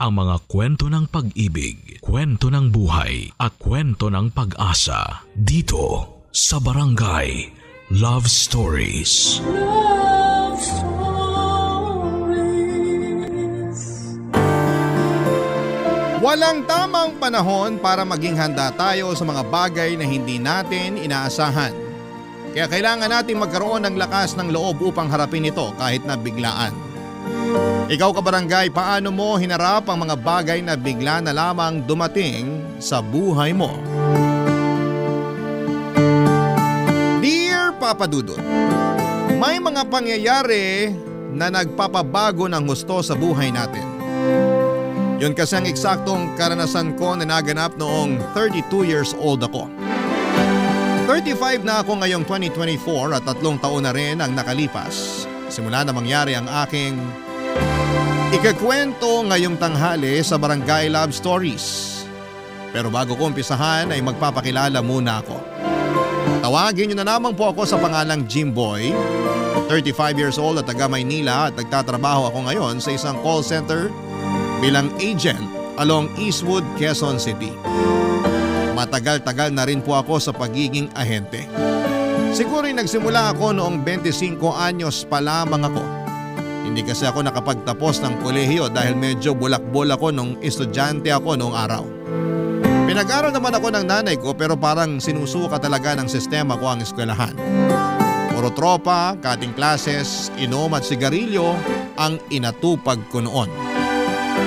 ang mga kwento ng pag-ibig, kwento ng buhay at kwento ng pag-asa dito sa Barangay Love Stories. Love Stories. Walang tamang panahon para maging handa tayo sa mga bagay na hindi natin inaasahan. Kaya kailangan nating magkaroon ng lakas ng loob upang harapin ito kahit na biglaan. Ikaw kabarangay, paano mo hinarap ang mga bagay na bigla na lamang dumating sa buhay mo? Dear Papa Dudut, may mga pangyayari na nagpapabago ng husto sa buhay natin. Yun kasi ang eksaktong karanasan ko na naganap noong 32 years old ako. 35 na ako ngayong 2024 at 3 taon na rin ang nakalipas. Simula na mangyari ang aking ikakwento ngayong tanghali sa Barangay Love Stories. Pero bago ko umpisahan ay magpapakilala muna ako. Tawagin niyo na naman po ako sa pangalang Jimboy. 35 years old at taga Maynila at nagtatrabaho ako ngayon sa isang call center bilang agent along Eastwood, Quezon City. Matagal-tagal na rin po ako sa pagiging ahente. Siguro nagsimula ako noong 25 anyos pa lamang ako. Hindi kasi ako nakapagtapos ng kolehiyo dahil medyo bulakbol ako nung estudyante ako noong araw. Pinag-aral naman ako ng nanay ko pero parang sinusuka talaga ng sistema ko ang eskwelahan. Puro tropa, cutting classes, inom at sigarilyo ang inatupag ko noon.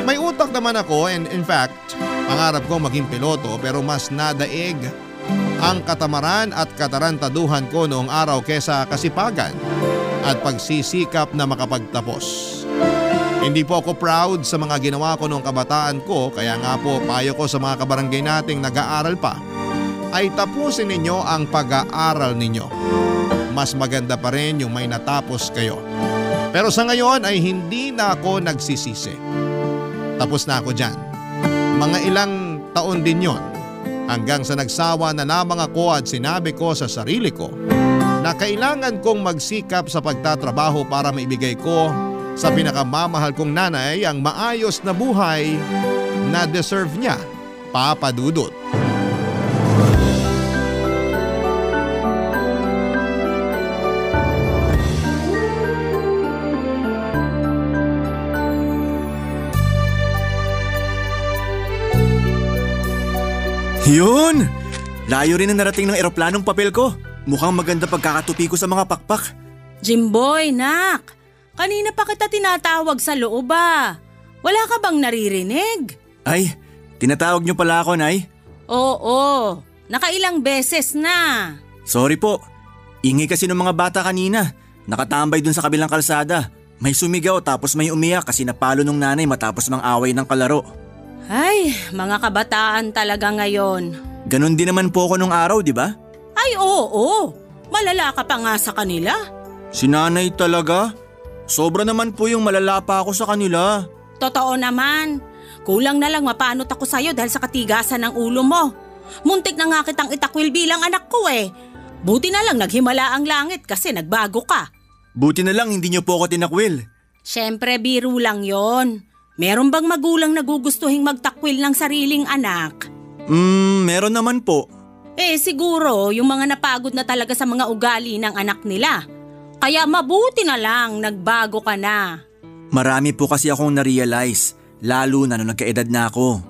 May utak naman ako and in fact, pangarap ko maging piloto pero mas nadaig ang katamaran at katarantaduhan ko noong araw kesa kasipagan at pagsisikap na makapagtapos. Hindi po ako proud sa mga ginawa ko noong kabataan ko kaya nga po payo ko sa mga kabarangay nating nag-aaral pa ay tapusin ninyo ang pag-aaral ninyo. Mas maganda pa rin yung may natapos kayo. Pero sa ngayon ay hindi na ako nagsisisi. Tapos na ako dyan. Mga ilang taon din yon hanggang sa nagsawa na lamang ako at sinabi ko sa sarili ko na kailangan kong magsikap sa pagtatrabaho para maibigay ko sa pinakamamahal kong nanay ang maayos na buhay na deserve niya, Papa Dudut. Yun! Layo rin ang narating ng eroplanong papel ko. Mukhang maganda pagkakatupi ko sa mga pakpak. Jimboy, nak! Kanina pa kita tinatawag sa loob ah. Wala ka bang naririnig? Ay, tinatawag niyo pala ako, Nay? Oo, nakailang beses na. Sorry po. Ingay kasi ng mga bata kanina. Nakatambay dun sa kabilang kalsada. May sumigaw tapos may umiyak kasi napalo nung nanay matapos mang away ng kalaro. Ay, mga kabataan talaga ngayon. Ganon din naman po ako nung araw, di ba? Ay, oo. Malala ka pa nga sa kanila. Si nanay talaga? Sobra naman po yung malala pa ako sa kanila. Totoo naman. Kulang na lang mapanot ako sa'yo dahil sa katigasan ng ulo mo. Muntik na nga kitang itakwil bilang anak ko eh. Buti na lang naghimala ang langit kasi nagbago ka. Buti na lang hindi niyo po ako tinakwil. Siyempre biro lang yon. Meron bang magulang nagugustuhing magtakwil ng sariling anak? Meron naman po. Eh siguro yung mga napagod na talaga sa mga ugali ng anak nila. Kaya mabuti na lang nagbago ka na. Marami po kasi akong na-realize, lalo na nung nagkaedad na ako.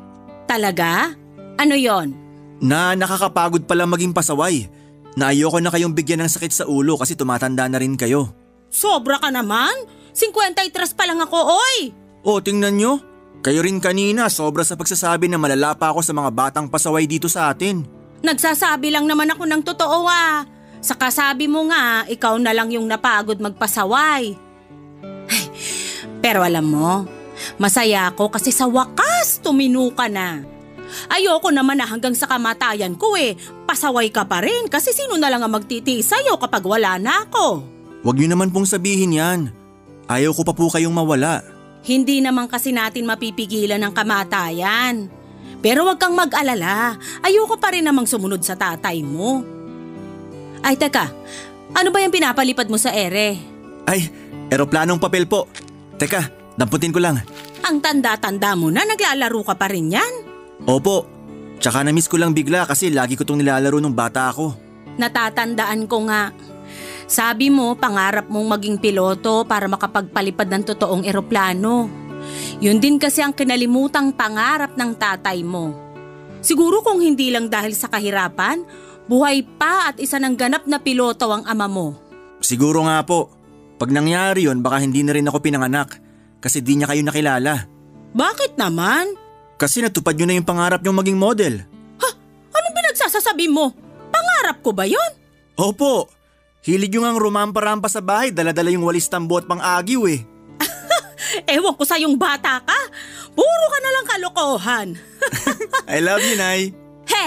Talaga? Ano yon? Na nakakapagod pala maging pasaway. Na ayoko na kayong bigyan ng sakit sa ulo kasi tumatanda na rin kayo. Sobra ka naman? 53 pa lang ako, oy! O tingnan nyo, kayo rin kanina sobra sa pagsasabi na malala pa ako sa mga batang pasaway dito sa atin. Nagsasabi lang naman ako ng totoo ah. Sa kasabi mo nga, ikaw na lang yung napagod magpasaway. Ay, pero alam mo, masaya ako kasi sa wakas tumino ka na. Ayoko naman na hanggang sa kamatayan ko eh, pasaway ka pa rin kasi sino na lang ang magtitiis sa'yo kapag wala na ako. Huwag niyo naman pong sabihin yan. Ayaw ko pa po kayong mawala. Hindi naman kasi natin mapipigilan ang kamatayan. Pero wag kang mag-alala, ayoko pa rin namang sumunod sa tatay mo. Ay teka, ano ba yung pinapalipad mo sa ere? Ay, eroplanong papel po. Teka, damputin ko lang. Ang tanda-tanda mo na, naglalaro ka pa rin yan. Opo, tsaka na-miss ko lang bigla kasi lagi ko itong nilalaro nung bata ako. Natatandaan ko nga. Sabi mo, pangarap mong maging piloto para makapagpalipad ng totoong eroplano. Yun din kasi ang kinalimutang pangarap ng tatay mo. Siguro kung hindi lang dahil sa kahirapan, buhay pa at isa ng ganap na piloto ang ama mo. Siguro nga po. Pag nangyari yun, baka hindi na rin ako pinanganak kasi di niya kayo nakilala. Bakit naman? Kasi natupad nyo na yung pangarap nyong maging model. Ha? Anong pinagsasasabi mo? Pangarap ko ba yon? Opo. Hilig yung ang rumampa-rampa sa bahay, dala-dala yung walis tambo at pang-agiw eh. Ewan ko sa yung bata ka. Puro ka na lang kalokohan. I love you, Nay. He!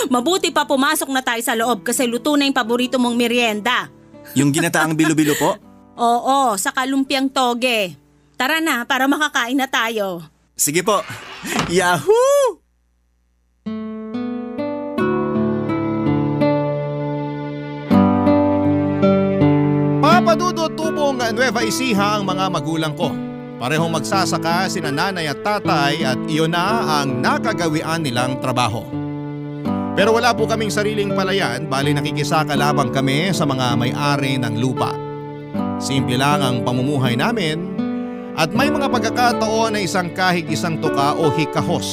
Mabuti pa pumasok na tayo sa loob kasi luto na yung paborito mong merienda. Yung ginataang bilo-bilo po? Oo, sa kalumpiang toge. Tara na para makakain na tayo. Sige po. Yahoo! Papadudot tubong Nueva Ecija ang mga magulang ko. Parehong magsasaka sina nanay at tatay at iyon na ang nakagawian nilang trabaho. Pero wala po kaming sariling palayan, bali nakikisaka lamang kami sa mga may-ari ng lupa. Simple lang ang pamumuhay namin at may mga pagkakataon na isang kahig isang tuka o hikahos.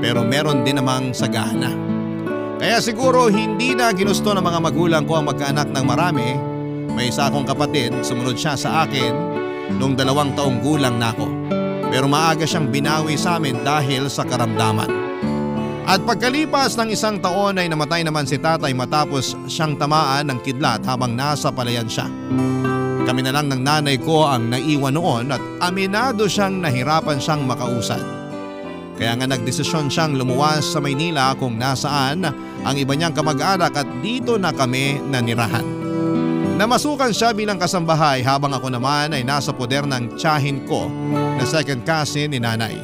Pero meron din namang sagana. Kaya siguro hindi na ginusto ng mga magulang ko ang magkaanak ng marami. May isa akong kapatid, sumunod siya sa akin nung 2 taong gulang na ako. Pero maaga siyang binawi sa amin dahil sa karamdaman. At pagkalipas ng 1 taon ay namatay naman si tatay matapos siyang tamaan ng kidlat habang nasa palayan siya. Kami na lang ng nanay ko ang naiwan noon at aminado siyang nahirapan siyang makausad. Kaya nga nagdesisyon siyang lumuwas sa Maynila kung nasaan ang iba niyang kamag-anak at dito na kami nanirahan. Namasukan siya bilang kasambahay habang ako naman ay nasa poder ng tiyahin ko na second cousin ni nanay.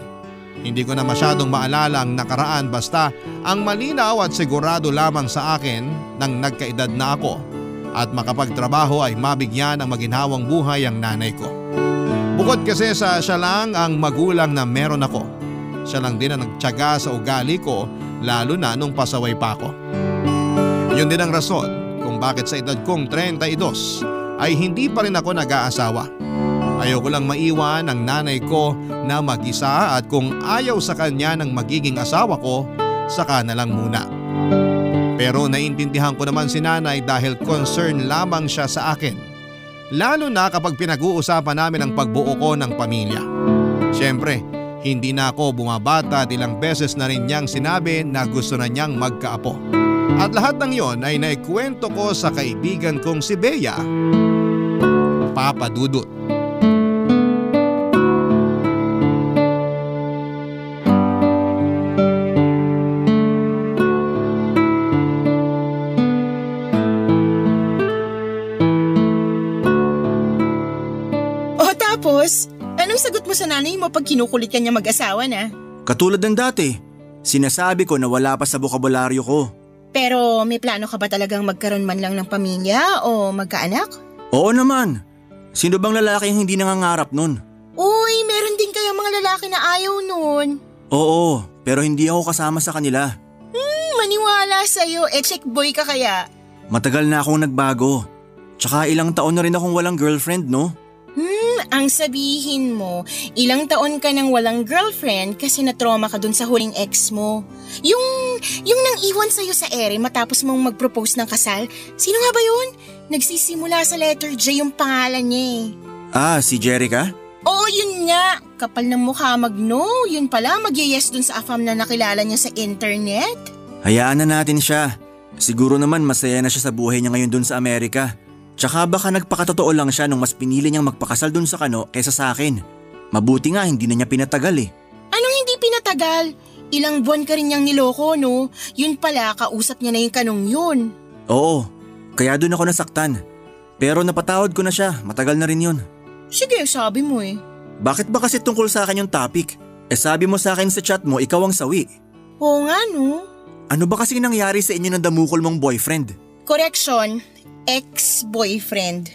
Hindi ko na masyadong maalala ang nakaraan basta ang malinaw at sigurado lamang sa akin nang nagkaedad na ako at makapagtrabaho ay mabigyan ng maginhawang buhay ang nanay ko. Bukod kasi sa siya lang ang magulang na meron ako, siya lang din ang nagtiyaga sa ugali ko lalo na nung pasaway pa ako. Yun din ang rason kung bakit sa edad kong 32 ay hindi pa rin ako nag-aasawa. Ayoko lang maiwan ang nanay ko na mag-isa at kung ayaw sa kanya ng magiging asawa ko, saka na lang muna. Pero naiintindihan ko naman si nanay dahil concern lamang siya sa akin. Lalo na kapag pinag-uusapan namin ang pagbuo ko ng pamilya. Siyempre, hindi na ako bumabata at ilang beses na rin niyang sinabi na gusto na niyang magkaapo. At lahat ng yon ay naikwento ko sa kaibigan kong si Bea, Papa Dudut. Tapos, anong sagot mo sa nanay mo pag kinukulit ka niya mag-asawa na? Katulad ng dati, sinasabi ko na wala pa sa bokabularyo ko. Pero may plano ka ba talagang magkaroon man lang ng pamilya o magkaanak? Oo naman. Sino bang lalaki ang hindi nangangarap nun? Uy, meron din kaya mga lalaki na ayaw nun. Oo, pero hindi ako kasama sa kanila. Maniwala sa'yo, check boy ka kaya? Matagal na akong nagbago. Tsaka ilang taon na rin akong walang girlfriend, no? Ang sabihin mo, ilang taon ka nang walang girlfriend kasi na-trauma ka dun sa huling ex mo. Yung nang iwan sa'yo sa ere matapos mong mag-propose ng kasal, sino nga ba yun? Nagsisimula sa letter J yung pangalan niya eh. Ah, si Jerica? Oo, yun nga. Kapal ng mukha mag-no. Yun pala, mag-yes dun sa afam na nakilala niya sa internet. Hayaan na natin siya. Siguro naman masaya na siya sa buhay niya ngayon dun sa Amerika. Tsaka baka nagpakatotoo lang siya nung mas pinili niyang magpakasal dun sa kano kaysa sa akin. Mabuti nga hindi na niya pinatagal eh. Anong hindi pinatagal? Ilang buwan ka rin niyang niloko, no? Yun pala, kausap niya na yung kanong yun. Oo, kaya dun ako nasaktan. Pero napatawad ko na siya, matagal na rin yun. Sige, sabi mo eh. Bakit ba kasi tungkol sa akin yung topic? Sabi mo sa akin sa chat mo, ikaw ang sawi. Oo nga, no? Ano ba kasi nangyari sa inyo ng damukol mong boyfriend? Correction, ex-boyfriend.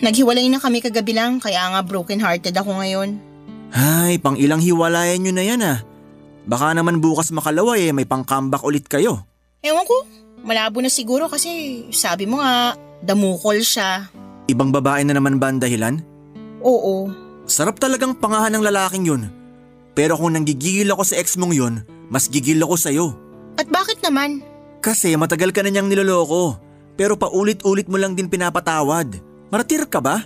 Naghiwalay na kami kagabi lang kaya nga broken hearted ako ngayon. Ay, pang ilang hiwalayan nyo na yan ah. Baka naman bukas makalaway may pang comeback ulit kayo. Ewan ko, malabo na siguro kasi sabi mo nga, damukol siya. Ibang babae na naman ba ang dahilan? Oo. Sarap talagang pangahan ng lalaking yun. Pero kung nanggigigil ako sa ex mong yun, mas gigil ako sa'yo. At bakit naman? Kasi matagal ka na niyang niloloko. Pero paulit-ulit mo lang din pinapatawad. Martir ka ba?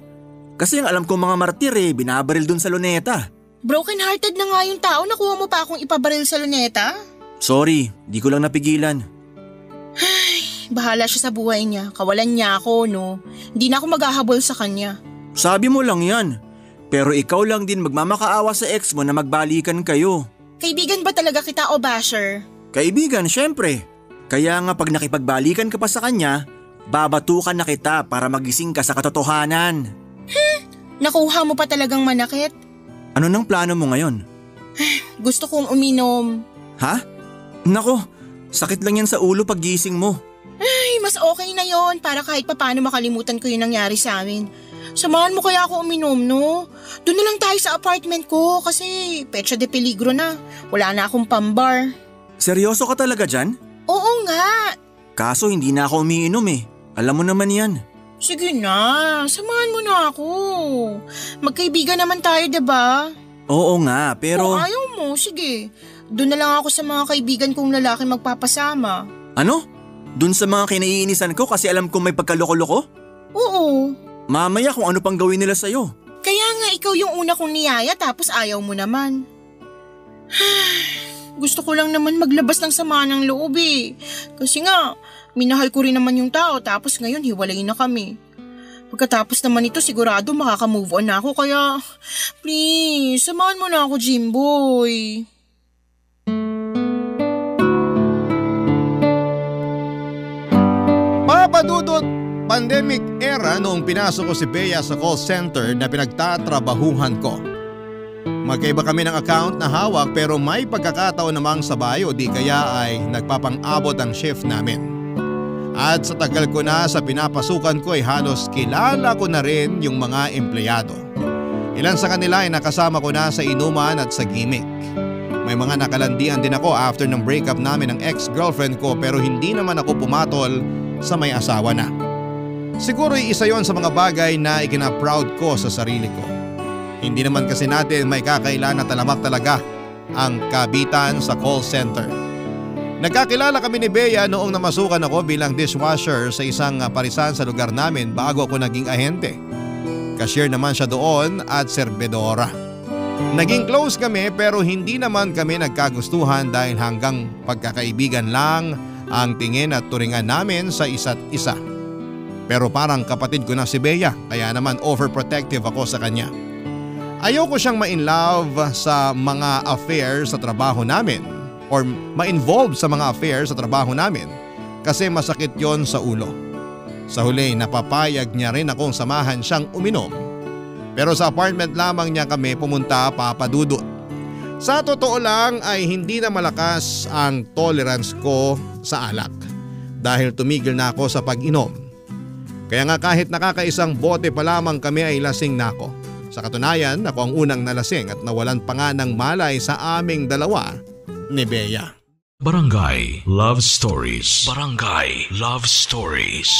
Kasi ang alam kong mga martir binabaril dun sa luneta. Broken hearted na nga yung tao, nakuha mo pa akong ipabaril sa luneta? Sorry, di ko lang napigilan. Bahala siya sa buhay niya, kawalan niya ako no. Hindi na ako maghahabol sa kanya. Sabi mo lang yan. Pero ikaw lang din magmamakaawa sa ex mo na magbalikan kayo. Kaibigan ba talaga kita o basher? Kaibigan, syempre. Kaya nga pag nakipagbalikan ka pa sa kanya, babatukan na kita para magising ka sa katotohanan. Nakuha mo pa talagang manakit? Ano nang plano mo ngayon? Gusto kong uminom. Ha? Nako, sakit lang yan sa ulo pag gising mo. Ay, mas okay na yon para kahit papaano makalimutan ko yung nangyari sa amin. Samahan mo kaya ako uminom, no? Doon na lang tayo sa apartment ko kasi petsa de peligro na. Wala na akong pambar. Seryoso ka talaga dyan? Oo nga. Kaso hindi na ako umiinom Alam mo naman yan. Sige na, samahan mo na ako. Magkaibigan naman tayo, diba? Oo nga, pero… Kung ayaw mo, sige. Doon na lang ako sa mga kaibigan kong lalaki magpapasama. Ano? Doon sa mga kinaiinisan ko kasi alam kong may pagkaloko-loko? Oo. Mamaya kung ano pang gawin nila sa'yo. Kaya nga ikaw yung una kong niyaya tapos ayaw mo naman. Gusto ko lang naman maglabas ng sama ng loob Kasi nga, minahal ko rin naman yung tao tapos ngayon hiwalay na kami. Pagkatapos naman ito sigurado makaka-move on na ako kaya please, samahan mo na ako, Jimboy. Papadudot, pandemic era noong pinasok ko si Bea sa call center na pinagtatrabahuhan ko. Magkaiba kami ng account na hawak pero may pagkakataon namang sabay o di kaya ay nagpapang-abot ang shift namin. At sa tagal ko na sa pinapasukan ko ay halos kilala ko na rin yung mga empleyado. Ilan sa kanila ay nakasama ko na sa inuman at sa gimmick. May mga nakalandian din ako after ng breakup namin ng ex-girlfriend ko pero hindi naman ako pumatol sa may asawa na. Siguro isa yon sa mga bagay na ikina-proud ko sa sarili ko. Hindi naman kasi natin may kakailan na talamak talaga ang kabitan sa call center. Nagkakilala kami ni Bea noong namasukan ako bilang dishwasher sa isang parisan sa lugar namin bago ako naging ahente. Cashier naman siya doon at serbedora. Naging close kami pero hindi naman kami nagkagustuhan dahil hanggang pagkakaibigan lang ang tingin at turingan namin sa isa't isa. Pero parang kapatid ko na si Bea kaya naman overprotective ako sa kanya. Ayoko siyang ma-inlove sa mga affairs sa trabaho namin or ma-involve sa mga affairs sa trabaho namin kasi masakit yon sa ulo. Sa huli napapayag niya rin akong samahan siyang uminom. Pero sa apartment lamang niya kami pumunta, papadudot. Sa totoo lang ay hindi na malakas ang tolerance ko sa alak dahil tumigil na ako sa pag-inom. Kaya nga kahit nakakaisang bote pa lamang kami ay lasing na ako. Sa katunayan, ako ang unang nalasing at nawalan pa nga ng malay sa aming dalawa ni Bea. Barangay Love Stories. Barangay Love Stories.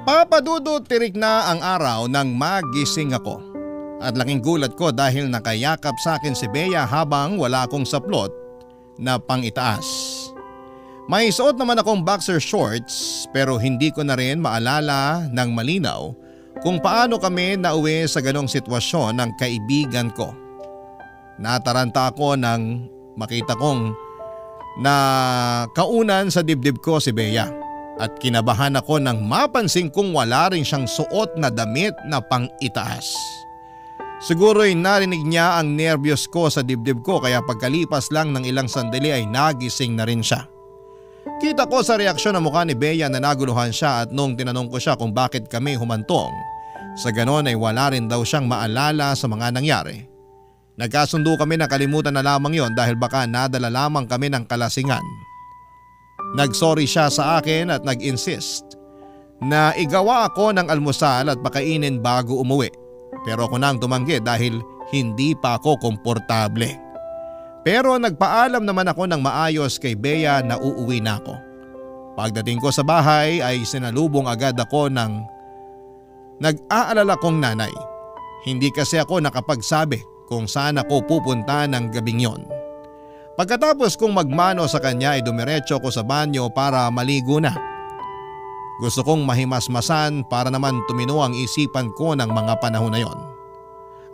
Papadudot, tirik na ang araw nang magising ako. At laking gulat ko dahil nakayakap sa akin si Bea habang wala akong saplot na pang-itaas. May suot naman akong boxer shorts pero hindi ko na rin maalala ng malinaw kung paano kami nauwi sa ganong sitwasyon ng kaibigan ko. Nataranta ako nang makita kong na kaunan sa dibdib ko si Bea at kinabahan ako nang mapansin kong wala rin siyang suot na damit na pang-itaas. Siguro'y narinig niya ang nervyos ko sa dibdib ko kaya pagkalipas lang ng ilang sandali ay nagising na rin siya. Kita ko sa reaksyon ng mukha ni Bea na naguluhan siya at noong tinanong ko siya kung bakit kami humantong, sa ganon ay wala rin daw siyang maalala sa mga nangyari. Nagkasundo kami na kalimutan na lamang yon dahil baka nadala lamang kami ng kalasingan. Nagsorry siya sa akin at nag-insist na igawa ako ng almusal at pakainin bago umuwi. Pero ako nang tumanggi dahil hindi pa ako komportable. Pero nagpaalam naman ako ng maayos kay Bea na uuwi na ako. Pagdating ko sa bahay ay sinalubong agad ako ng nag-aalala kong nanay. Hindi kasi ako nakapagsabi kung saan ako pupunta ng gabing yon. Pagkatapos kong magmano sa kanya ay dumiretso ko sa banyo para maligo na. Gusto kong mahimasmasan para naman tumino ang isipan ko ng mga panahon na yon.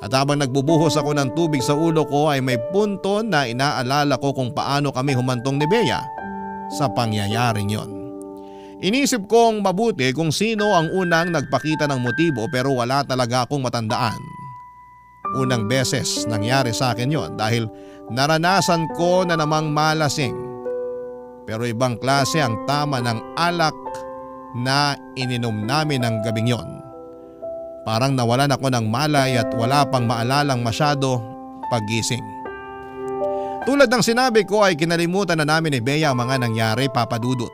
At habang nagbubuhos ako ng tubig sa ulo ko ay may punto na inaalala ko kung paano kami humantong ni Bea sa pangyayaring yon. Inisip kong mabuti kung sino ang unang nagpakita ng motibo pero wala talaga akong matandaan. Unang beses nangyari sa akin yon dahil naranasan ko na namang malasing. Pero ibang klase ang tama ng alak na ininom namin ng gabing yon. Parang nawalan ako ng malay at wala pang maalalang masyado paggising. Tulad ng sinabi ko ay kinalimutan na namin ni Bea ang mga nangyari, Papa Dudut.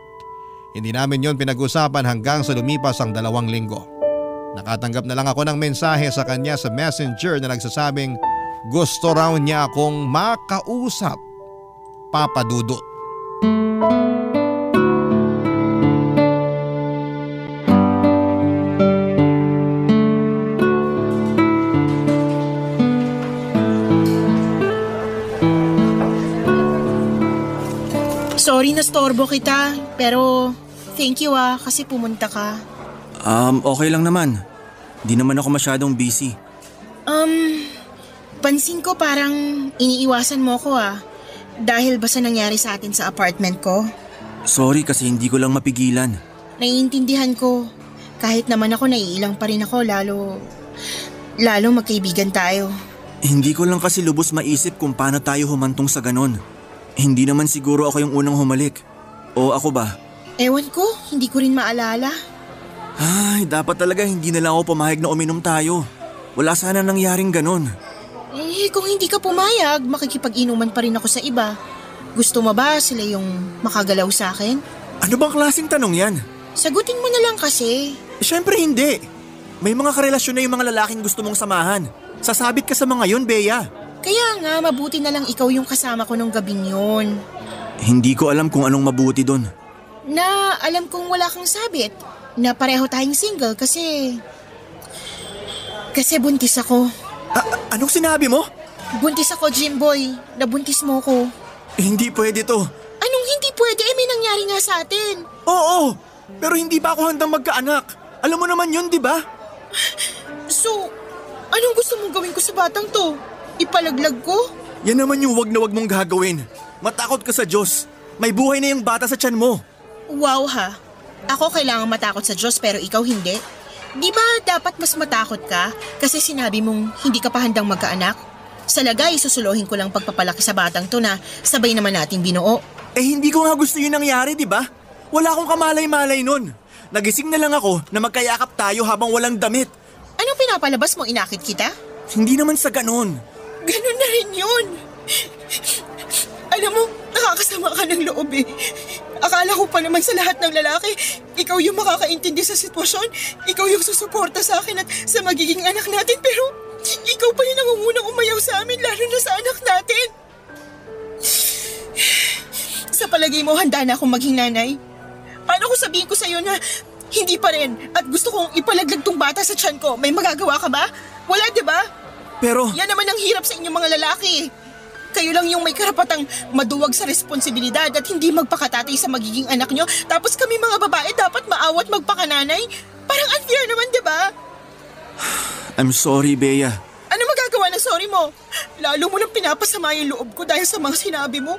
Hindi namin yon pinag-usapan hanggang sa lumipas ang 2 linggo. Nakatanggap na lang ako ng mensahe sa kanya sa messenger na nagsasabing gusto raw niya akong makausap, Papa Dudut. Sorry na storbo kita, pero thank you kasi pumunta ka. Okay lang naman. Di naman ako masyadong busy. Pansin ko parang iniiwasan mo ko dahil ba sa nangyari sa atin sa apartment ko? Sorry kasi hindi ko lang mapigilan. Naiintindihan ko. Kahit naman ako naiilang pa rin ako lalo magkaibigan tayo. Hindi ko lang kasi lubos maisip kung paano tayo humantong sa ganon. Hindi naman siguro ako yung unang humalik. O ako ba? Ewan ko, hindi ko rin maalala. Ay, dapat talaga hindi na lang ako pumayag na uminom tayo. Wala sana nangyaring ganon. Kung hindi ka pumayag, makikipag-inuman pa rin ako sa iba. Gusto mo ba sila yung makagalaw sa akin? Ano bang klaseng tanong yan? Sagutin mo na lang kasi. Siyempre hindi. May mga karelasyon na yung mga lalaking gusto mong samahan. Sasabit ka sa mga yun, Bea. Kaya nga, mabuti na lang ikaw yung kasama ko nung gabing yun. Hindi ko alam kung anong mabuti dun. Na alam kong wala kang sabit. Na pareho tayong single kasi buntis ako. Anong sinabi mo? Buntis ako, Jimboy. Nabuntis mo ko. Hindi pwede to. Anong hindi pwede? May nangyari nga sa atin. Oo, pero hindi pa ako handang magkaanak. Alam mo naman yun, di ba? So, anong gusto mong gawin ko sa batang to? Ipalaglag ko? Yan naman yung wag na wag mong gagawin. Matakot ka sa Diyos. May buhay na yung bata sa tiyan mo. Wow ha. Ako kailangan matakot sa Diyos pero ikaw hindi. Di ba dapat mas matakot ka kasi sinabi mong hindi ka pa handang magkaanak? Sa lagay, susuluhin ko lang pagpapalaki sa batang to na sabay naman nating binuo. Hindi ko nga gusto yun nangyari, di ba? Wala akong kamalay-malay nun. Nagising na lang ako na magkayakap tayo habang walang damit. Anong pinapalabas mo, inakit kita? Hindi naman sa ganon. Ganon na rin yun. Alam mo, nakakasama ka ng loob Akala ko pa naman sa lahat ng lalaki, ikaw yung makakaintindi sa sitwasyon, ikaw yung susuporta sa akin at sa magiging anak natin, pero ikaw pa yung nangungunang umayaw sa amin, lalo na sa anak natin. Sa palagay mo, handa na akong maging nanay? Paano ko sabihin ko sa'yo na hindi pa rin at gusto kong ipalaglag tong bata sa tiyan ko? May magagawa ka ba? Wala, di ba? Pero yan naman ang hirap sa inyong mga lalaki. Kayo lang yung may karapatang maduwag sa responsibilidad at hindi magpakatatay sa magiging anak nyo. Tapos kami mga babae dapat maawat magpakananay. Parang unfair naman, di ba? I'm sorry, Bea. Ano magagawa ng sorry mo? Lalo mo nang pinapasama yung loob ko dahil sa mga sinabi mo.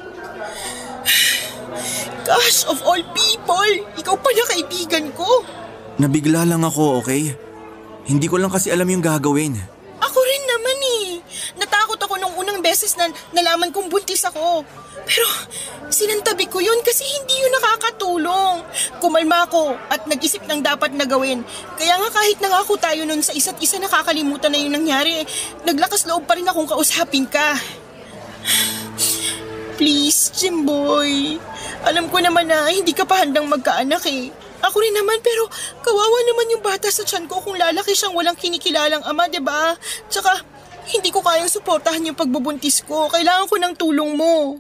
Gosh, of all people, ikaw pa na kaibigan ko. Nabigla lang ako, okay? Hindi ko lang kasi alam yung gagawin. Ako rin naman Natakot ako nung unang beses na nalaman kong buntis ako. Pero sinantabi ko yun kasi hindi yun nakakatulong. Kumalma ako at nag-isip ng dapat na gawin. Kaya nga kahit nangako tayo nun sa isa't isa nakakalimutan na yung nangyari, naglakas loob pa rin akong kausapin ka. Please, Jimboy. Alam ko naman na hindi ka pa handang magkaanak Ako rin naman, pero kawawa naman yung bata sa tiyan ko kung lalaki siyang walang kinikilalang ama, diba? Tsaka, hindi ko kayang suportahan yung pagbubuntis ko. Kailangan ko ng tulong mo.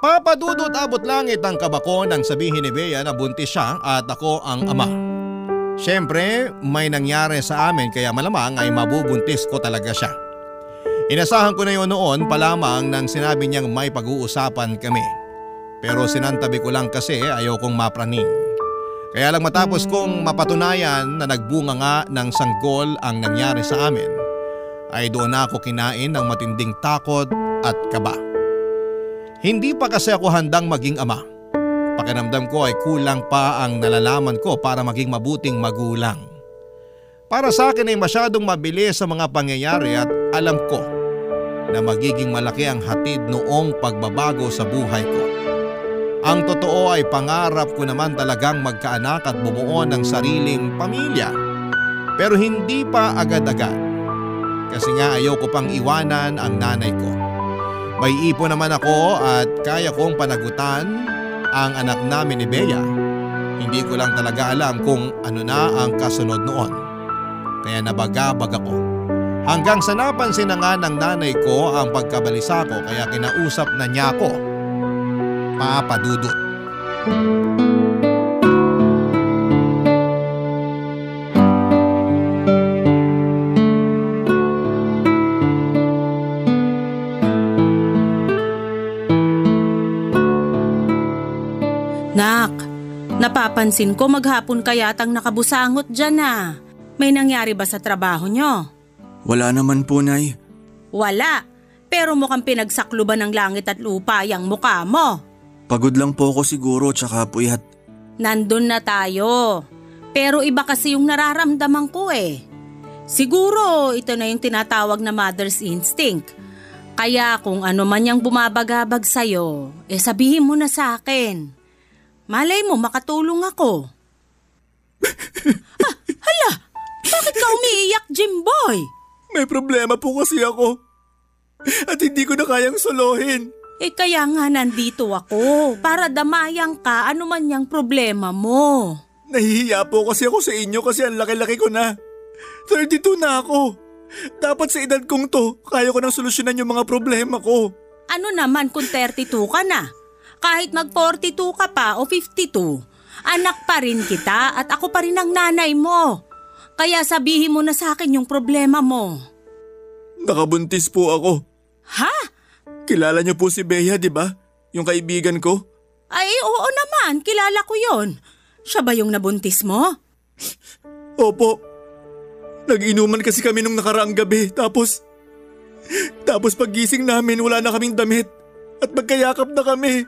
Papadudot abot langit ang kabako nang sabihin ni Bea na buntis siya at ako ang ama. Siyempre, may nangyari sa amin kaya malamang ay mabubuntis ko talaga siya. Inasahan ko na yun noon pa lamang nang sinabi niyang may pag-uusapan kami. Pero sinantabi ko lang kasi ayaw kong mapraning. Kaya lang matapos kong mapatunayan na nagbunga nga ng sanggol ang nangyari sa amin, ay doon na ako kinain ng matinding takot at kaba. Hindi pa kasi ako handang maging ama. Pakiramdam ko ay kulang pa ang nalalaman ko para maging mabuting magulang. Para sa akin ay masyadong mabilis sa mga pangyayari at alam ko na magiging malaki ang hatid noong pagbabago sa buhay ko. Ang totoo ay pangarap ko naman talagang magkaanak at bumuo ng sariling pamilya. Pero hindi pa agad-agad. Kasi nga ayaw ko pang iwanan ang nanay ko. May ipon naman ako at kaya kong panagutan ang anak namin ni Bea. Hindi ko lang talaga alam kung ano na ang kasunod noon. Kaya nabagabag ako. Hanggang sa napansin na nga ng nanay ko ang pagkabalisa ko kaya kinausap na niya ako. Papa Dudut. Nak, napapansin ko maghapon ka yatang nakabusangot dyan ah. May nangyari ba sa trabaho nyo? Wala naman po, Nay. Wala, pero mukhang pinagsakluban ng langit at lupa yung mukha mo. Pagod lang po ako siguro tsaka puyat. Nandun na tayo. Pero iba kasi yung nararamdaman ko eh. Siguro ito na yung tinatawag na mother's instinct. Kaya kung ano man yung bumabagabag sa'yo, sabihin mo na sa akin. Malay mo makatulong ako. Hala, bakit ka umiiyak, Jimboy? May problema po kasi ako. At hindi ko na kayang solohin. Kaya nga nandito ako para damayang ka ano man yung problema mo. Nahihiya po kasi ako sa inyo kasi ang laki-laki ko na. 32 na ako. Dapat sa edad kong to, kaya ko nang solusyonan yung mga problema ko. Ano naman kung 32 ka na? Kahit mag-42 ka pa o 52, anak pa rin kita at ako pa rin ang nanay mo. Kaya sabihin mo na sa akin yung problema mo. Nakabuntis po ako. Ha? Kilala niyo po si Bea, di ba? Yung kaibigan ko. Ay, oo naman. Kilala ko yon. Siya ba yung nabuntis mo? Opo. Nag-inuman kasi kami nung nakaraang gabi. Tapos paggising namin wala na kaming damit. At magkayakap na kami.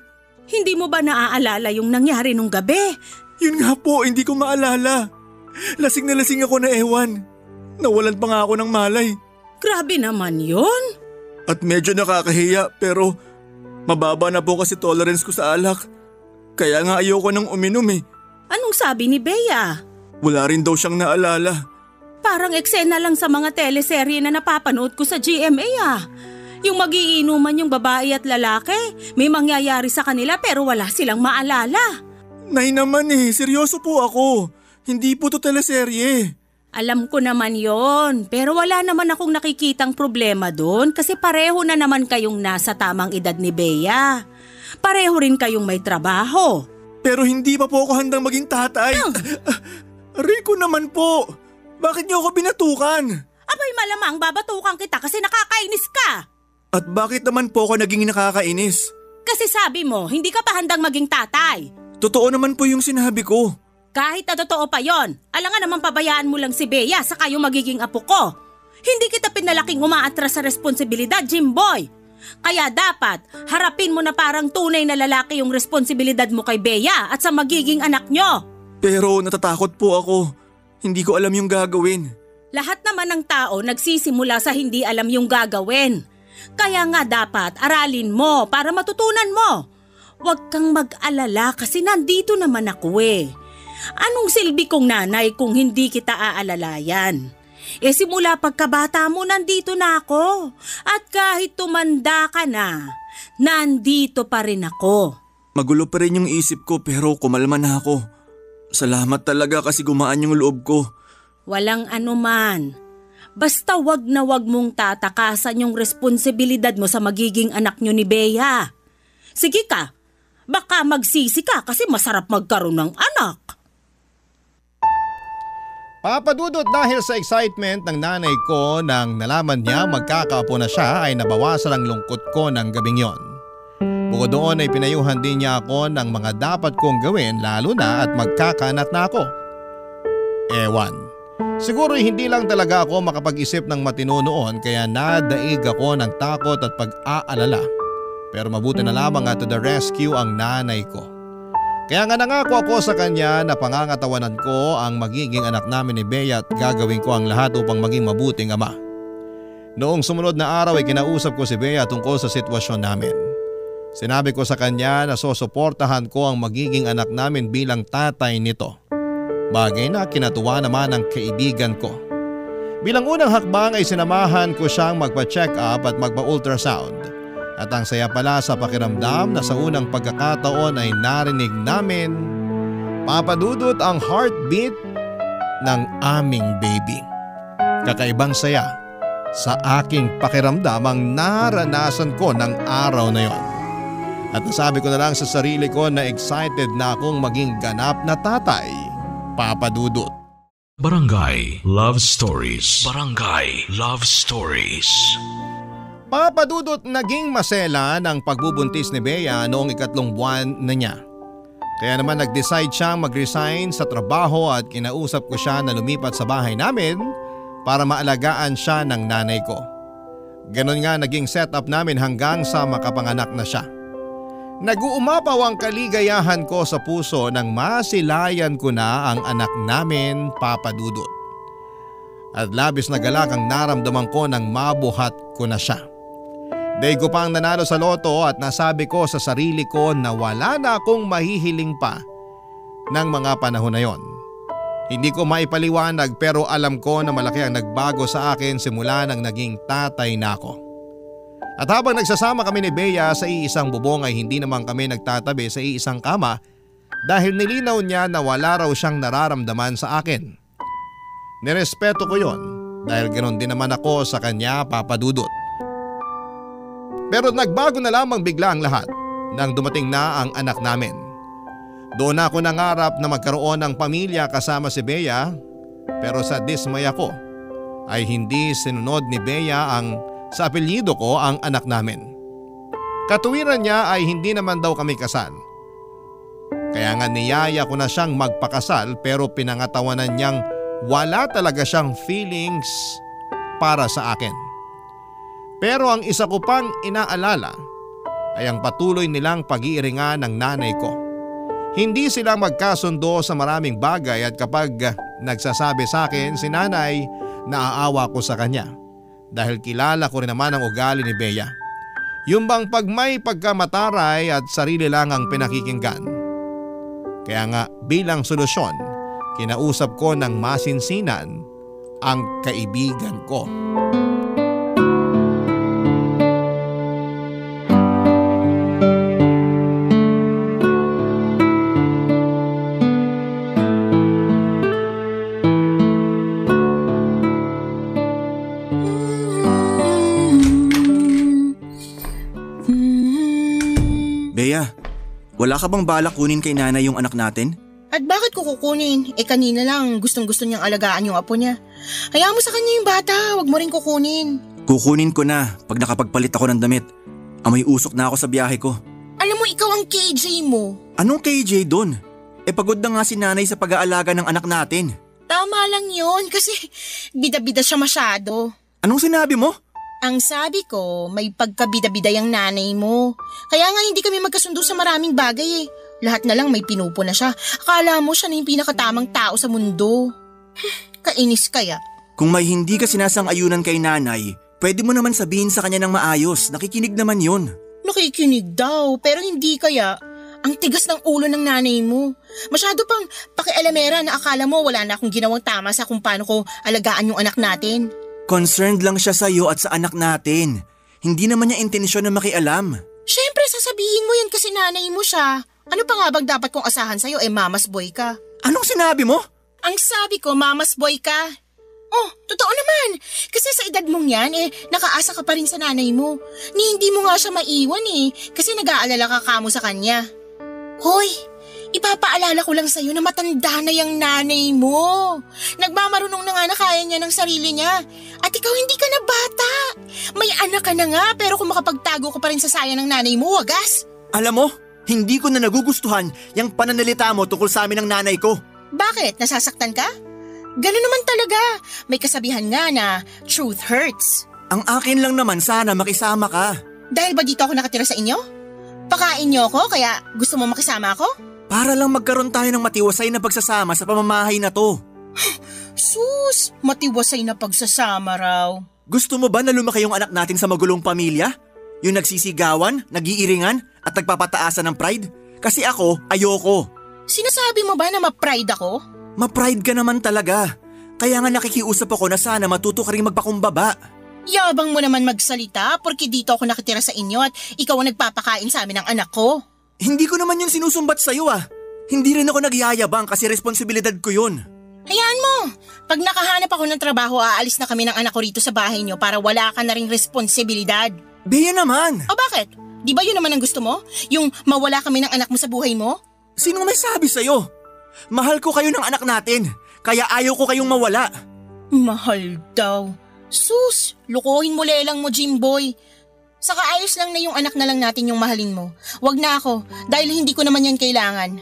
Hindi mo ba naaalala yung nangyari nung gabi? Yun nga po, hindi ko maalala. Lasing na lasing ako na ewan. Nawalan pa nga ako ng malay. Grabe naman yun. At medyo nakakahiya pero mababa na po kasi tolerance ko sa alak. Kaya nga ayoko nang uminom eh. Anong sabi ni Bea? Wala rin daw siyang naalala. Parang eksena lang sa mga teleserye na napapanood ko sa GMA ah. Yung magiinuman yung babae at lalaki, may mangyayari sa kanila pero wala silang maalala. Nay naman eh, seryoso po ako. Hindi po to teleserye. Alam ko naman yon, pero wala naman akong nakikitang problema doon kasi pareho na naman kayong nasa tamang edad ni Bea. Pareho rin kayong may trabaho. Pero hindi pa po ako handang maging tatay. Rico naman po. Bakit niyo ako binatukan? Abay malamang babatukan kita kasi nakakainis ka. At bakit naman po ako naging nakakainis? Kasi sabi mo, hindi ka pa handang maging tatay. Totoo naman po yung sinabi ko. Kahit na totoo pa yon, alangan naman pabayaan mo lang si Bea sa kayong magiging apo ko. Hindi kita pinalaking umaatras sa responsibilidad, Jimboy. Kaya dapat, harapin mo na parang tunay na lalaki yung responsibilidad mo kay Bea at sa magiging anak nyo. Pero natatakot po ako. Hindi ko alam yung gagawin. Lahat naman ng tao nagsisimula sa hindi alam yung gagawin. Kaya nga dapat aralin mo para matutunan mo. Huwag kang mag-alala kasi nandito naman ako eh. Anong silbi kong nanay kung hindi kita aalalayan? Simula pagkabata mo nandito na ako. At kahit tumanda ka na, nandito pa rin ako. Magulo pa rin yung isip ko pero kumalma na ako. Salamat talaga kasi gumaan yung loob ko. Walang anuman. Basta wag na wag mong tatakasan yung responsibilidad mo sa magiging anak nyo ni Bea. Sige ka, baka magsisi ka kasi masarap magkaroon ng anak. Papadudot dahil sa excitement ng nanay ko nang nalaman niya magkakaapo na siya ay nabawasan ang lungkot ko ng gabing yon. Bukod doon ay pinayuhan din niya ako ng mga dapat kong gawin lalo na at magkakaanak na ako. Ewan. Siguro hindi lang talaga ako makapag-isip ng matino noon kaya nadaig ako ng takot at pag-aalala. Pero mabuti na lamang at to the rescue ang nanay ko. Kaya nga nangako ako sa kanya na pangangatawanan ko ang magiging anak namin ni Bea at gagawin ko ang lahat upang maging mabuting ama. Noong sumunod na araw ay kinausap ko si Bea tungkol sa sitwasyon namin. Sinabi ko sa kanya na susuportahan ko ang magiging anak namin bilang tatay nito. Bagay na kinatuwa naman ng kaibigan ko. Bilang unang hakbang ay sinamahan ko siyang magpa-check up at magpa-ultrasound. At ang saya pala sa pakiramdam na sa unang pagkakataon ay narinig namin, papadudot ang heartbeat ng aming baby. Kakaibang saya sa aking pakiramdam ang naranasan ko ng araw na yon. At nasabi ko na lang sa sarili ko na excited na akong maging ganap na tatay, papadudot. Barangay Love Stories. Barangay Love Stories. Papadudot naging masela ng pagbubuntis ni Bea noong 3 buwan na niya. Kaya naman nag-decide siyang mag-resign sa trabaho at kinausap ko siya na lumipat sa bahay namin para maalagaan siya ng nanay ko. Ganon nga naging setup namin hanggang sa makapanganak na siya. Nag-uumapaw ang kaligayahan ko sa puso nang masilayan ko na ang anak namin, papadudot. At labis na galak ang naramdaman ko nang mabuhat ko na siya. Daig ko pang nanalo sa loto at nasabi ko sa sarili ko na wala na akong mahihiling pa ng mga panahon na yon. Hindi ko maipaliwanag pero alam ko na malaki ang nagbago sa akin simula nang naging tatay na ako. At habang nagsasama kami ni Bea sa iisang bubong ay hindi naman kami nagtatabi sa iisang kama dahil nilinaw niya na wala raw siyang nararamdaman sa akin. Nirespeto ko yon dahil ganoon din naman ako sa kanya, papadudot. Pero nagbago na lamang bigla ang lahat nang dumating na ang anak namin. Doon ako nangarap na magkaroon ng pamilya kasama si Bea pero sa dismay ako ay hindi sinunod ni Bea ang sa apelyido ko ang anak namin. Katuwiran niya ay hindi naman daw kami kasal. Kaya nga niyaya ko na siyang magpakasal pero pinangatawanan niyang wala talaga siyang feelings para sa akin. Pero ang isa ko pang inaalala ay ang patuloy nilang pag-iiringan ng nanay ko. Hindi sila magkasundo sa maraming bagay at kapag nagsasabi sa akin si nanay, naaawa ko sa kanya. Dahil kilala ko rin naman ang ugali ni Bea. Yung bang pag may pagkamataray at sarili lang ang pinakikinggan. Kaya nga bilang solusyon, kinausap ko ng masinsinan ang kaibigan ko. Wala ka bang balak kunin kay nanay yung anak natin? At bakit ko kukunin? Kanina lang gustong-gusto niyang alagaan yung apo niya. Hayaan mo sa kanya yung bata, wag mo rin kukunin. Kukunin ko na pag nakapagpalit ako ng damit. Amoy usok na ako sa biyahe ko. Alam mo ikaw ang KJ mo. Anong KJ doon? Pagod na nga si nanay sa pag-aalaga ng anak natin. Tama lang yun kasi bida-bida siya masyado. Anong sinabi mo? Ang sabi ko, may pagkabida-bida yung nanay mo. Kaya nga hindi kami magkasundo sa maraming bagay eh. Lahat na lang may pinupo na siya. Akala mo siya na yung pinakatamang tao sa mundo. Kainis kaya. Kung may hindi ka sinasang-ayunan kay nanay, pwede mo naman sabihin sa kanya ng maayos. Nakikinig naman yun. Nakikinig daw, pero hindi kaya. Ang tigas ng ulo ng nanay mo. Masyado pang pakialamera na akala mo wala na akong ginawang tama sa kung paano ko alagaan yung anak natin. Concerned lang siya sa'yo at sa anak natin. Hindi naman niya intensyon na makialam. Siyempre sasabihin mo yan kasi nanay mo siya. Ano pa nga bang dapat kong asahan sa'yo mama's boy ka? Anong sinabi mo? Ang sabi ko mama's boy ka. Oh, totoo naman. Kasi sa edad mong yan, nakaasa ka pa rin sa nanay mo. Hindi mo nga siya maiwan kasi nag-aalala ka kamo sa kanya. Hoy, ipapaalala ko lang sa'yo na matanda na yung nanay mo. Nagmamarunong na nga na kaya niya ng sarili niya. At ikaw hindi ka na bata. May anak ka na nga pero kung makapagtago ka pa rin sa saya ng nanay mo, wagas. Alam mo, hindi ko na nagugustuhan yung pananalita mo tungkol sa amin ng nanay ko. Bakit? Nasasaktan ka? Ganun naman talaga. May kasabihan nga na truth hurts. Ang akin lang naman sana makisama ka. Dahil ba dito ako nakatira sa inyo? Pakain niyo ako kaya gusto mo makisama ako? Para lang magkaroon tayo ng matiwasay na pagsasama sa pamamahay na to. Sus, matiwasay na pagsasama raw. Gusto mo ba na lumaki yung anak natin sa magulong pamilya? Yung nagsisigawan, nagiiringan at nagpapataasan ng pride? Kasi ako, ayoko. Sinasabi mo ba na ma-pride ako? Ma-pride ka naman talaga. Kaya nga nakikiusap ako na sana matuto ka rin magpakumbaba. Yabang mo naman magsalita porque dito ako nakitira sa inyo at ikaw ang nagpapakain sa amin ng anak ko. Hindi ko naman yung sinusumbat sa'yo Hindi rin ako nagyayabang kasi responsibilidad ko yun. Hayaan mo. Pag nakahanap ako ng trabaho, aalis na kami ng anak ko rito sa bahay niyo para wala ka na ring responsibilidad. Bea naman. O bakit? Di ba yun naman ang gusto mo? Yung mawala kami ng anak mo sa buhay mo? Sino may sabi sa'yo? Mahal ko kayo ng anak natin, kaya ayaw ko kayong mawala. Mahal daw. Sus, lukuhin mo lelang mo, Jimboy. Saka ayos lang na yung anak na lang natin yung mahalin mo. Wag na ako, dahil hindi ko naman yan kailangan.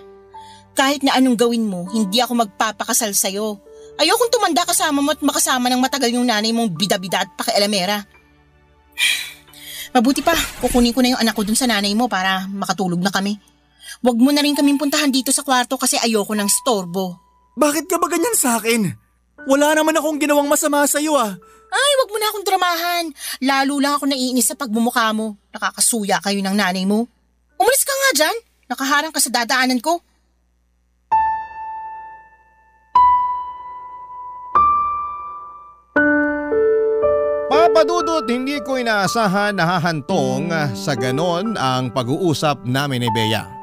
Kahit na anong gawin mo, hindi ako magpapakasal sa'yo. Ayokong tumanda kasama mo at makasama ng matagal yung nanay mong bida-bida at pakialamera. Mabuti pa, kukunin ko na yung anak ko dun sa nanay mo para makatulog na kami. Huwag mo na rin kaming puntahan dito sa kwarto kasi ayoko ng storbo. Bakit ka ba ganyan sa akin? Wala naman akong ginawang masama sa'yo Ay, wag mo na akong dramahan. Lalo lang ako naiinis sa pagmumukha mo. Nakakasuya kayo ng nanay mo. Umalis ka nga dyan. Nakaharang ka sa dadaanan ko. Papadudot, hindi ko inaasahan na hahantong sa ganon ang pag-uusap namin ni Bea.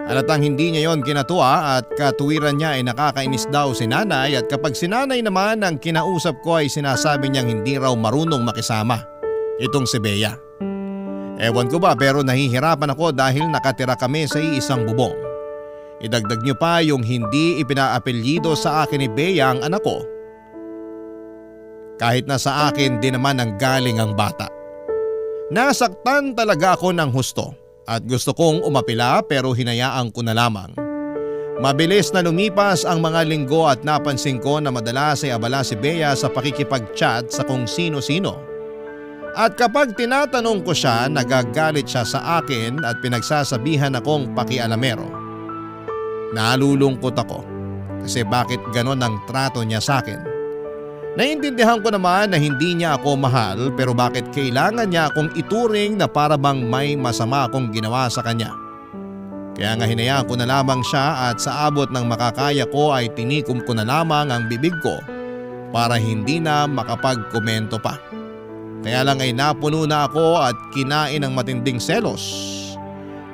Halatang hindi niya yon kinatuwa at katuwiran niya ay nakakainis daw si nanay at kapag si nanay naman ang kinausap ko ay sinasabi niyang hindi raw marunong makisama itong si Bea. Ewan ko ba pero nahihirapan ako dahil nakatira kami sa iisang bubong. Idagdag niyo pa yung hindi ipinaapelyido sa akin ni Bea ang anak ko. Kahit na sa akin din naman ang galing ang bata. Nasaktan talaga ako ng husto. At gusto kong umapila pero hinayaan ko na lamang. Mabilis na lumipas ang mga linggo at napansin ko na madalas ay abala si Bea sa pakikipag-chat sa kung sino-sino. At kapag tinatanong ko siya, nagagalit siya sa akin at pinagsasabihan akong pakialamero. Nalulungkot ako kasi bakit ganon ang trato niya sa akin. Naiintindihan ko naman na hindi niya ako mahal pero bakit kailangan niya akong ituring na para bang may masama akong ginawa sa kanya. Kaya nga hinayaan ko na lamang siya at sa abot ng makakaya ko ay tinikom ko na lamang ang bibig ko para hindi na makapagkomento pa. Kaya lang ay napuno na ako at kinain ng matinding selos.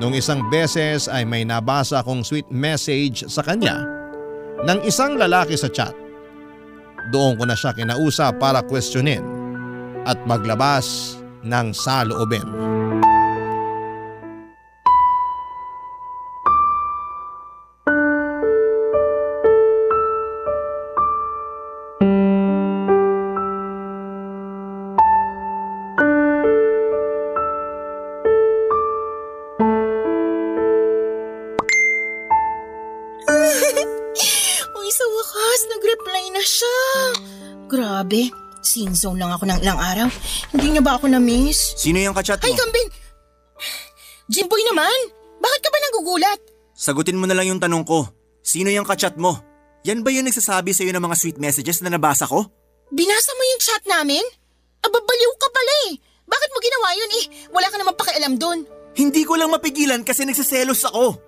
Nung isang beses ay may nabasa akong sweet message sa kanya ng isang lalaki sa chat. Doon ko na siya kinausap para questionin at maglabas ng saloobin. Nag-reply na siya. Grabe, sinzone lang ako ng ilang araw. Hindi niya ba ako na-miss? Sino yung kachat mo? Ay, Kambing! Jimboy naman! Bakit ka ba nagugulat? Sagutin mo na lang yung tanong ko. Sino yung kachat mo? Yan ba yung nagsasabi sa'yo ng mga sweet messages na nabasa ko? Binasa mo yung chat namin? Ababaliw ka pala eh. Bakit mo ginawa yun eh? Wala ka naman pakialam dun. Hindi ko lang mapigilan kasi nagsiselos ako.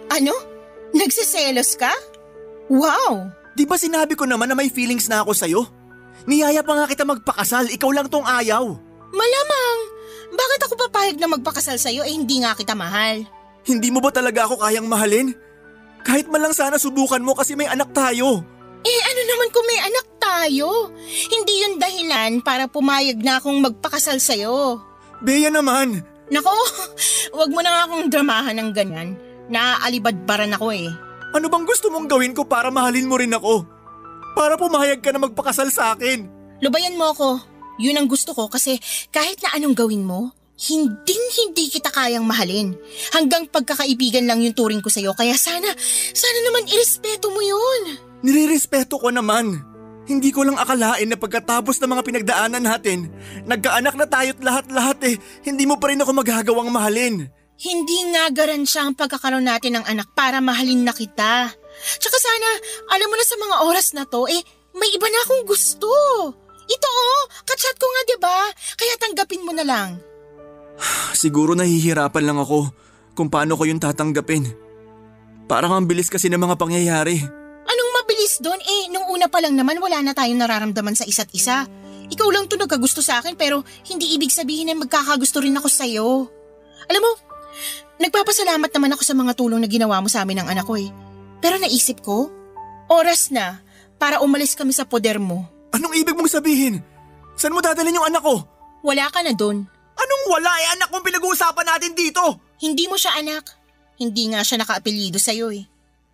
Ano? Nagsiselos ka? Wow! Di ba sinabi ko naman na may feelings na ako sa'yo? Niyaya pa nga kita magpakasal, ikaw lang tong ayaw. Malamang! Bakit ako papayag na magpakasal sa'yo hindi nga kita mahal? Hindi mo ba talaga ako kayang mahalin? Kahit man lang sana subukan mo kasi may anak tayo. Ano naman kung may anak tayo? Hindi yun dahilan para pumayag na akong magpakasal sa'yo. Bea naman. Nako, wag mo na nga akong dramahan ng ganyan. Naaalibadbaran ako eh. Ano bang gusto mong gawin ko para mahalin mo rin ako? Para pumayag ka na magpakasal sa akin. Lubayan mo ako. Yun ang gusto ko kasi kahit na anong gawin mo, hindi kita kayang mahalin. Hanggang pagkakaibigan lang yung turing ko sa'yo. Kaya sana naman irespeto mo yun. Nirirespeto ko naman. Hindi ko lang akalain na pagkatapos ng mga pinagdaanan natin, nagkaanak na tayo't lahat-lahat hindi mo pa rin ako magagawang mahalin. Hindi nga garansya ang pagkakaroon natin ng anak para mahalin na kita. Tsaka sana, alam mo na sa mga oras na to, may iba na akong gusto. Ito kachat ko nga diba? Kaya tanggapin mo na lang. Siguro nahihirapan lang ako kung paano ko yung tatanggapin. Parang ang bilis kasi ng mga pangyayari. Anong mabilis doon? Nung una pa lang naman wala na tayong nararamdaman sa isa't isa. Ikaw lang to nagkagusto sa akin pero hindi ibig sabihin na magkakagusto rin ako sa'yo. Alam mo, nagpapasalamat naman ako sa mga tulong na ginawa mo sa amin ng anak ko Pero naisip ko, oras na para umalis kami sa poder mo. Anong ibig mong sabihin? Saan mo dadalhin yung anak ko? Wala ka na doon. Anong wala? Anak kong pinag-uusapan natin dito. Hindi mo siya anak. Hindi nga siya naka-apelyido sa'yo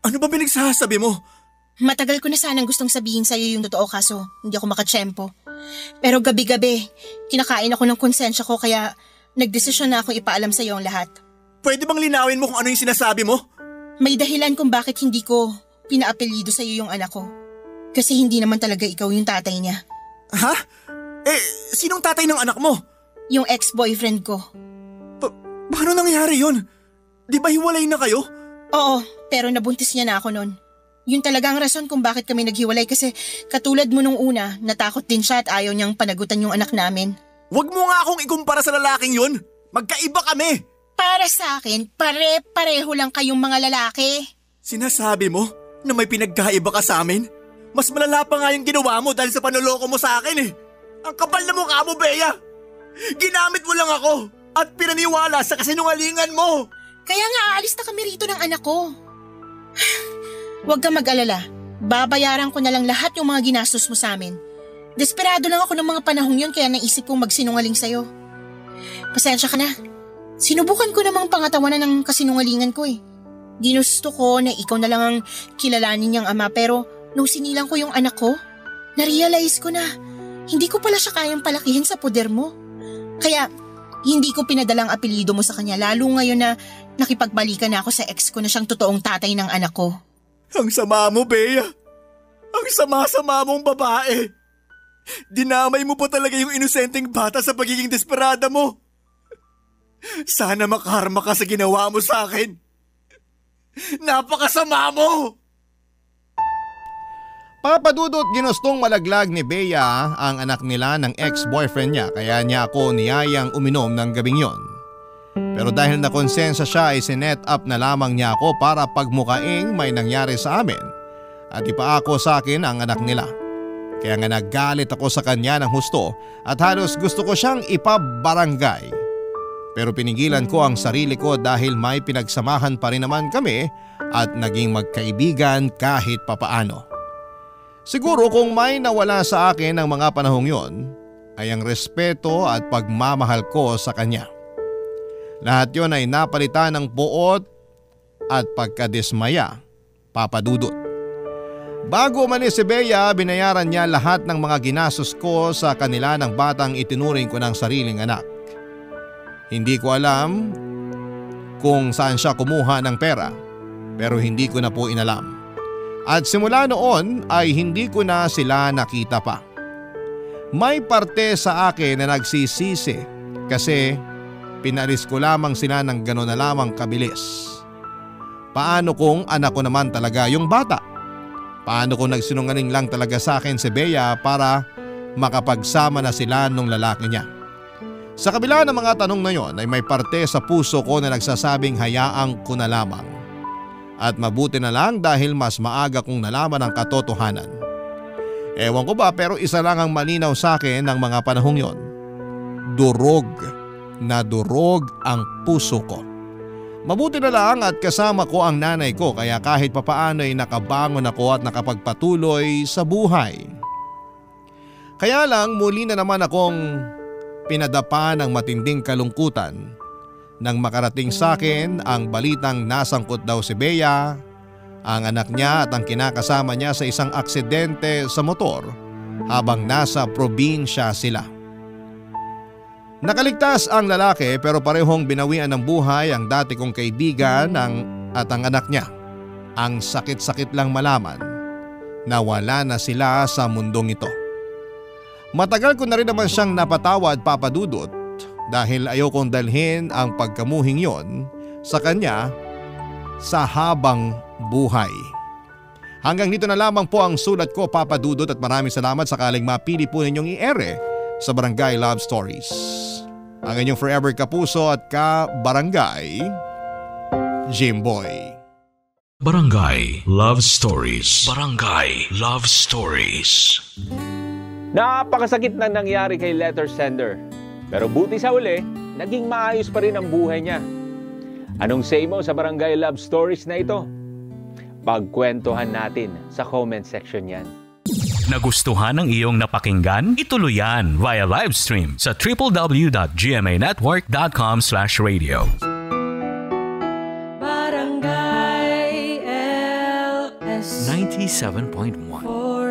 Ano ba pinagsasabi mo? Matagal ko na sanang gustong sabihin sa'yo yung totoo kaso hindi ako makatsyempo. Pero gabi-gabi, kinakain ako ng konsensya ko kaya nagdesisyon na ako ipaalam sa'yo ang lahat. Pwede bang linawin mo kung ano yung sinasabi mo? May dahilan kung bakit hindi ko pinaapelyido sa'yo yung anak ko. Kasi hindi naman talaga ikaw yung tatay niya. Ha? Sinong tatay ng anak mo? Yung ex-boyfriend ko. Paano nangyari yun? Di ba hiwalay na kayo? Oo, pero nabuntis niya na ako noon. Yun talaga ang rason kung bakit kami naghiwalay kasi katulad mo nung una, natakot din siya at ayaw niyang panagutan yung anak namin. Huwag mo nga akong ikumpara sa lalaking yun. Magkaiba kami. Para sa akin, pare-pareho lang kayong mga lalaki. Sinasabi mo na may pinagkaiba ka sa amin? Mas malala pa nga yung ginawa mo dahil sa panuloko mo sa akin Ang kapal na mukha mo, Bea. Ginamit mo lang ako at pinaniwala sa kasinungalingan mo. Kaya nga aalis na kami rito ng anak ko. Huwag kang mag-alala. Babayaran ko na lang lahat yung mga ginastos mo sa amin. Desperado lang ako ng mga panahong yun kaya naisip kong magsinungaling sa'yo. Pasensya ka na. Sinubukan ko namang pangatawanan ng kasinungalingan ko Ginusto ko na ikaw na lang ang kilalanin niyang ama pero nung sinilang ko yung anak ko, narealize ko na hindi ko pala siya kayang palakihin sa poder mo. Kaya hindi ko pinadalang apelyido mo sa kanya lalo ngayon na nakipagbalikan na ako sa ex ko na siyang totoong tatay ng anak ko. Ang sama mo, Bea. Ang sama-sama mong babae. Dinamay mo pa talaga yung inosenteng bata sa pagiging desperada mo. Sana makarma ka sa ginawa mo sa akin. Napakasama mo! Papadudot ginustong malaglag ni Bea ang anak nila ng ex-boyfriend niya kaya niya ako niyayang uminom ng gabing yon. Pero dahil nakonsensya siya ay sinet up na lamang niya ako para pagmukaing may nangyari sa amin at ipaako sa akin ang anak nila. Kaya nga nagalit ako sa kanya ng husto at halos gusto ko siyang ipabarangay. Pero pinigilan ko ang sarili ko dahil may pinagsamahan pa rin naman kami at naging magkaibigan kahit papaano. Siguro kung may nawala sa akin ng mga panahong yon ay ang respeto at pagmamahal ko sa kanya. Lahat yon ay napalitan ng buot at pagkadismaya, papadudot. Bago umalis si Bea, binayaran niya lahat ng mga ginastos ko sa kanila ng batang itinuring ko ng sariling anak. Hindi ko alam kung saan siya kumuha ng pera pero hindi ko na po inalam. At simula noon ay hindi ko na sila nakita pa. May parte sa akin na nagsisisi kasi pinalis ko lamang sila ng gano'n na lamang kabilis. Paano kung anak ko naman talaga yung bata? Paano kung nagsinungaling lang talaga sa akin si Bea para makapagsama na sila nung lalaki niya? Sa kabila ng mga tanong na yon ay may parte sa puso ko na nagsasabing hayaan ko na lamang. At mabuti na lang dahil mas maaga kong nalaman ang katotohanan. Ewan ko ba pero isa lang ang malinaw sa akin ng mga panahong yon. Durog na durog ang puso ko. Mabuti na lang at kasama ko ang nanay ko kaya kahit papaano ay nakabangon ako at nakapagpatuloy sa buhay. Kaya lang muli na naman akong pinadapa ng matinding kalungkutan nang makarating sa akin ang balitang nasangkot daw si Bea, ang anak niya at ang kinakasama niya sa isang aksidente sa motor habang nasa probinsya sila. Nakaligtas ang lalaki pero parehong binawian ng buhay ang dati kong kaibigan at ang anak niya. Ang sakit-sakit lang malaman na wala na sila sa mundong ito. Matagal ko na rin naman siyang napatawad, Papa Dudut, dahil ayokong dalhin ang pagkamuhing yon sa kanya sa habang buhay. Hanggang dito na lamang po ang sulat ko, Papa Dudut, at maraming salamat sakaling mapili po ninyong i-ere sa Barangay Love Stories. Ang inyong forever kapuso at ka-barangay, Jimboy. Barangay Love Stories. Barangay Love Stories. Napakasakit na nangyari kay letter sender. Pero buti sa uli, naging maayos pa rin ang buhay niya. Anong say mo sa Barangay Love Stories na ito? Pagkwentuhan natin sa comment section yan. Nagustuhan ng iyong napakinggan? Ituloy yan via live stream sa www.gmanetwork.com/radio. Barangay LS 97.1